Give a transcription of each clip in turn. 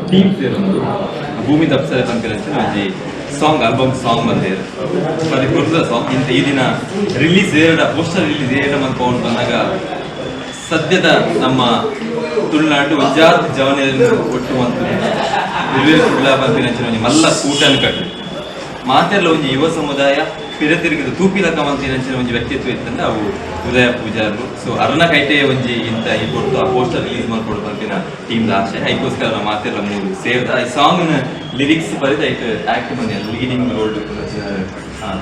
Team ಸೇರೊಂದು ಭೂಮಿ ದಪ್ಸರೆ ಪಂಪಿನಂಚಿನ ಒಂಜಿ song album song ಬಂದೇರು ಬರೀ ಕೊರ್ದ ಸಾಂಗ್ ಇಂತ ಈ ದಿನ ರಿಲೀಸ್ ಏರಡ ಪೋಸ್ಟರ್ ರಿಲೀಸ್ ಏರಡ ಮನ್ಕೊಂಡು ಬಂದಾಗ ಸದ್ಯದ ನಮ್ಮ ತುಳುನಾಡು ಒಂಜಾತ್ ಜವನಿಯನ್ನು ಒಟ್ಟು ಅಂತ ತುಳ ಪಂಪಿನಂಚಿನ ಒಂಜಿ ಮಲ್ಲ ಕೂಟನ ಕಟ್ಟು ಮಾತೆಲ್ಲ ಒಂಜಿ ಯುವ ಸಮುದಾಯ ಪಿರತಿರುಗಿದ ತೂಪಿಲಕ ಮಂತಿನಂಚಿನ ಒಂಜಿ ವ್ಯಕ್ತಿತ್ವ ಇತ್ತಂದ್ರೆ ಅವು ಉದಯ ಪೂಜಾರು ಸೊ ಅರ್ನ ಕೈಟೆ ಒಂಜಿ ಇಂತ ಈ ಕೊಟ್ಟು ಆ ಪೋಸ್ಟರ್ ರಿಲೀಸ್ ಮಾಡ್ಕೊಡು ಪಂಪಿನ ಟೀಮ್ದ ಆಶೆ ಅದಕ್ಕೋಸ್ಕರ ಮಾತೆಲ್ಲ ಮೂರು ಸೇವ್ದ ಈ ಸಾಂಗ್ನ ಲಿರಿಕ್ಸ್ ಬರೆದ ಐಟ್ ಆಕ್ಟ್ ಬಂದ ಲೀಡಿಂಗ್ ರೋಲ್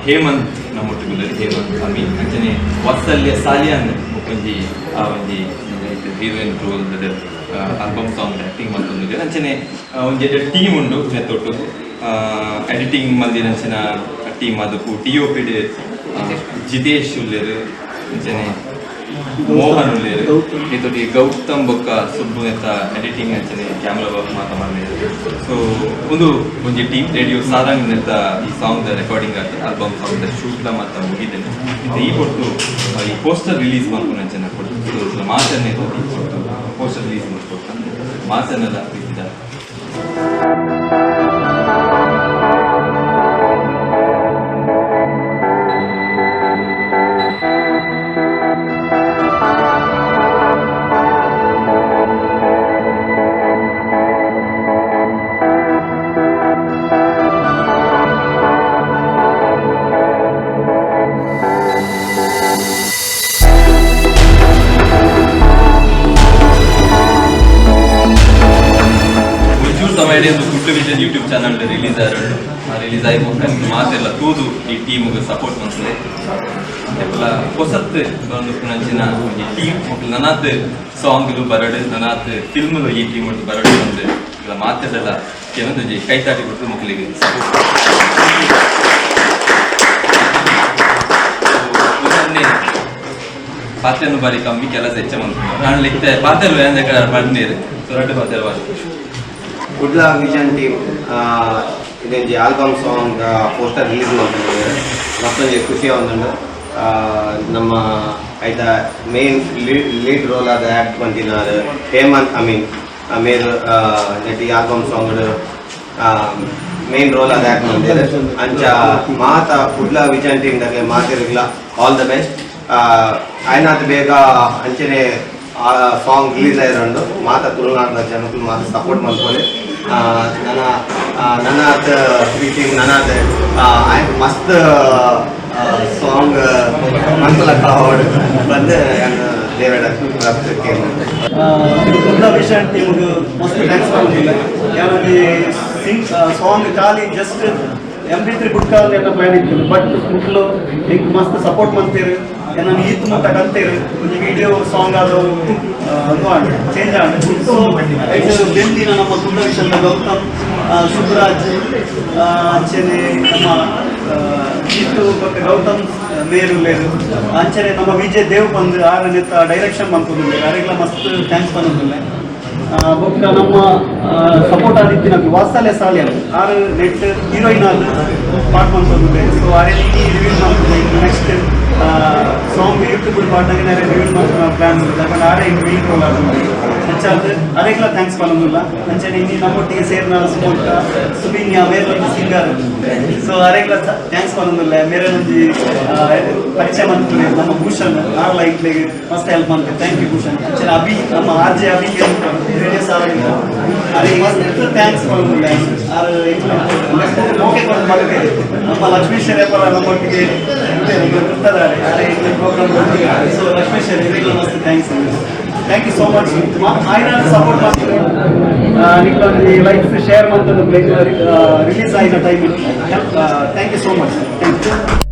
ಹೇಮಂತ್ ನಮ್ಮೊಟ್ಟಿಗೆ ಹೇಮಂತ್ ಅಮೀನ್ ಅಂಚನೆ ವಾತ್ಸಲ್ಯ ಸಾಲಿಯಾನ್ ಒಂಜಿ ಆ ಒಂಜಿ heroine role album song acting ಮಾಡ್ಕೊಂಡಿದ್ದಾರೆ ಅಂಚನೆ ಒಂಜಿ ಟೀಮ್ ಉಂಡು ನೆತ್ತೊಟ್ಟು ಎಡಿಟಿಂಗ್ ಮಲ್ದಿನಂಚಿನ ಟೀಮ್ ಅದಕ್ಕೂ TOP ಜಿತೇಶ್ ಉಲ್ಲೇರು ಅಂಚನೆ ಮೋಹನ್ ಉಲ್ಲೇರು ಇದೊಂದು ಗೌತಮ್ ಬೊಕ್ಕ ಸುಬ್ಬು ಅಂತ ಎಡಿಟಿಂಗ್ ಅಂಚನೆ ಕ್ಯಾಮ್ರಾ ವರ್ಕ್ ಮಾತಾಡಿದ್ರು ಸೊ ಒಂಜಿ ಟೀಮ್ ರೇಡಿಯೋ ಸಾರಂಗ್ ಅಂತ ಈ ಸಾಂಗ್ ರೆಕಾರ್ಡಿಂಗ್ ಆಗ್ತದೆ ಆಲ್ಬಮ್ ಸಾಂಗ್ ಶೂಟ್ಲ ಮಾತ್ರ ಮುಗಿದ್ದೇನೆ ಈ ಕೊಟ್ಟು ಈ ಪೋಸ್ಟರ್ ರಿಲೀಸ್ ಮಾಡ್ಕೊಂಡು ಅಂಚನೆ ಕೊಟ್ಟು ಮಾತನ್ನೇ ಕೊಟ್ಟು ಪೋಸ್ಟರ್ ರಿಲೀಸ್ ಮಾಡ್ಕೊಟ್ಟು ಮಾತನ್ನೆಲ್ಲ ಇದ್ದಾರೆ. Good vision YouTube channel release ಆಗಿ ಮಾತೆಲ್ಲ ತೂದು ಈ ಟೀಮ್ಗೆ ಸಪೋರ್ಟ್ ಮಾಡ್ತದೆ ಎಲ್ಲ ಹೊಸತ್ ಬಂದು ನಂಚಿನ ಈ ಟೀಮ್ ನನಾತ್ ಸಾಂಗ್ಲು ಬರಡು ನನಾತ್ ಫಿಲ್ಮ್ಲು ಈ ಟೀಮ್ ಬರಡು ಬಂದು ಇಲ್ಲ ಮಾತೆಲ್ಲ ಕೆಲವೊಂದು ಕೈತಾಟಿ ಕೊಟ್ಟು ಮಕ್ಕಳಿಗೆ ಪಾತ್ರೆಯನ್ನು ಬಾರಿ ಕಮ್ಮಿ ಕೆಲಸ ಹೆಚ್ಚ ಮಾಡ್ತಾರೆ ನಾನು ಲಿಖತೆ ಪಾತ್ರೆ ಬಂದಿರು ಸೊರಟು ಪಾತ್ರೆ ಕುಡ್ಲ ವಿಷನ್ ಟೀಮ್ ಇದೊಂದು ಆಲ್ಬಮ್ ಸಾಂಗ್ ಪೋಸ್ಟರ್ ರಿಲೀಸ್ ಮಾಡ್ತಿದ್ದಾರೆ ಮತ್ತೊಂದು ಖುಷಿ ಒಂದು ನಮ್ಮ ಐತ ಮೇನ್ ಲೀಡ್ ರೋಲ್ ಆದ ಆ್ಯಕ್ಟ್ ಬಂದಿದ್ದಾರೆ ಹೇಮಂತ್ ಅಮೀನ್ ಮೇರು ನೆಟ್ ಈ ಆಲ್ಬಮ್ ಸಾಂಗ್ ಮೇನ್ ರೋಲ್ ಆದ ಆ್ಯಕ್ಟ್ ಬಂದಿದ್ದಾರೆ ಅಂಚ ಮಾತ ಕುಡ್ಲ ವಿಷನ್ ಟೀಮ್ ದಾಗೆ ಮಾತಿರಲಿಲ್ಲ ಆಲ್ ದ ಬೆಸ್ಟ್ ಆಯ್ನಾತ್ ಬೇಗ ಅಂಚನೆ ಸಾಂಗ್ ರಿಲೀಸ್ ಆಗಿರೋದು ಮಾತ ತುಳುನಾಡಿನ ಜನಕ್ಕೂ ಮಾತ ಸಪೋರ್ಟ್ ಮಾಡ್ಕೊಳ್ಳಿ ನನ್ನ ಟೀಮ್ ನನ್ನದು ಮಸ್ತ್ ಸಾಂಗ್ ಮನ್ಸಲಕ್ಕ ಅವಾರ್ಡ್ ಬಂದು ದೇವೇಡ ಕುಡ್ಲ ವಿಷನ್ ಟೀಮ್ಗೆ ಮಸ್ತ್ ಥ್ಯಾಂಕ್ಸ್ ಮಾಡೋದಿಲ್ಲ ಯಾವಾಗ ಸಾಂಗ್ ಖಾಲಿ ಜಸ್ಟ್ MP3 ಬುಟ್ಕಾಲ್ ಎಲ್ಲ ಪ್ಲಾನ್ ಇತ್ತು ಬಟ್ ಮುಟ್ಲು ಹಿಂಗೆ ಮಸ್ತ್ ಸಪೋರ್ಟ್ ಮಾಡ್ತೀರಿ ನಾನು ಈತ್ ಮುಟ್ಟ ಕಲ್ತೀರಿ ಒಂದು ವಿಡಿಯೋ ಸಾಂಗ್ ಅದು ಚೇಂಜ್ ಆಗ ಸೊ ಬೆಂದಿನ ನಮ್ಮ ಕುಡ್ಲ ವಿಷಯದ ಗೌತಮ್ ಸುಬ್ರಾಜ್ ಅಂಚನೆ ನಮ್ಮ ಈತು ಮತ್ತು ಗೌತಮ್ ಮೇರು ಲೇರು ಅಂಚನೆ ನಮ್ಮ ವಿಜಯ್ ದೇವ್ ಬಂದು ಆಗ ನೆತ್ತ ಡೈರೆಕ್ಷನ್ ಮಾಡ್ಕೊಂಡಿಲ್ಲ ಯಾರಿಗೆಲ್ಲ ಮಸ್ತ್ ಥ್ಯಾಂಕ್ಸ್ ಬಂದಿಲ್ಲ ಬೊಕ್ಕ ನಮ್ಮ ಸಪೋರ್ಟ್ ಆದಿತ್ತಿನ ವಾತ್ಸಲ್ಯ ಸಾಲಿಯನ್ ಆರು ನೆಟ್ ಹೀರೋಯಿನ್ ಆದ ಪಾರ್ಟ್ ಮಾಡ್ಕೊಂಡಿದ್ದೆ ಸೊ ಆರೇ ರಿವ್ಯೂ ಮಾಡ್ತಿದ್ದೆ ನೆಕ್ಸ್ಟ್ ಸಾಂಗ್ ಯೂಟ್ಯೂಬ್ ಪಾರ್ಟ್ನಾಗ ರಿವ್ಯೂ ಮಾಡ್ಕೊಂಡು ಪ್ಲಾನ್ ಯಾಕಂದ್ರೆ ಆರೇ ಮೀನ್ ರೋಲ್ ಆಗುತ್ತೆ ಹೆಚ್ಚಾದ ಅದಕ್ಕೆಲ್ಲ ಥ್ಯಾಂಕ್ಸ್ ಮಾಡೋದಿಲ್ಲ ಅಂಚನೆ ಇನ್ನು ನಮ್ಮೊಟ್ಟಿಗೆ ಸೇರಿನ ಸುಮೋಟ ಸುಬಿನ್ಯ ಮೇರೊಂದು ಸಿಂಗರ್ ಸೊ ಅದಕ್ಕೆಲ್ಲ ಥ್ಯಾಂಕ್ಸ್ ಮಾಡೋದಿಲ್ಲ ಮೇರೊಂದು ಪರಿಚಯ ಮಾಡ್ತೀವಿ ನಮ್ಮ ಭೂಷಣ್ ಆರ್ಲ ಇಟ್ಲಿಗೆ ಮಸ್ತ್ ಹೆಲ್ಪ್ ಮಾಡ್ತೀವಿ ಥ್ಯಾಂಕ್ ಯು ಭೂಷಣ್ ಅಂಚನೆ ಅಭಿ ನಮ್ಮ RJ ಅಭಿಗೆ ರೇಡಿಯೋ ಸಾಲಿಂದ ಅದಕ್ಕೆ ಮಸ್ತ್ ಥ್ಯಾಂಕ್ಸ್ ಮಾಡೋದಿಲ್ಲ ಓಕೆ ಕೊಟ್ಟು ಮಾಡ್ತೀವಿ ನಮ್ಮ ಲಕ್ಷ್ಮೀಶ್ವರ ವ್ಯಾಪಾರ ನಮ್ಮೊಟ್ಟಿಗೆ ಗೊತ್ತಿದ್ದಾರೆ ಪ್ರೋಗ್ರಾಮ್ ಸೊ ಲಕ್ಷ್ಮೀಶ್ವರ ಇದೆಲ್ಲ ಮಸ್ತ್ ಥ್ಯಾಂಕ್ ಯು ಸೋ ಮಚ್ ಆಯ್ನ ಸಪೋರ್ಟ್ ಮಾಡ್ತೀವಿ ನಿಮ್ಮಲ್ಲಿ ಲೈಫ್ ಶೇರ್ ಮಾಡ್ಕೊಂಡು ರಿಲೀಸ್ ಆಗಿನ ಟೈಮಲ್ಲಿ thank you so much thank you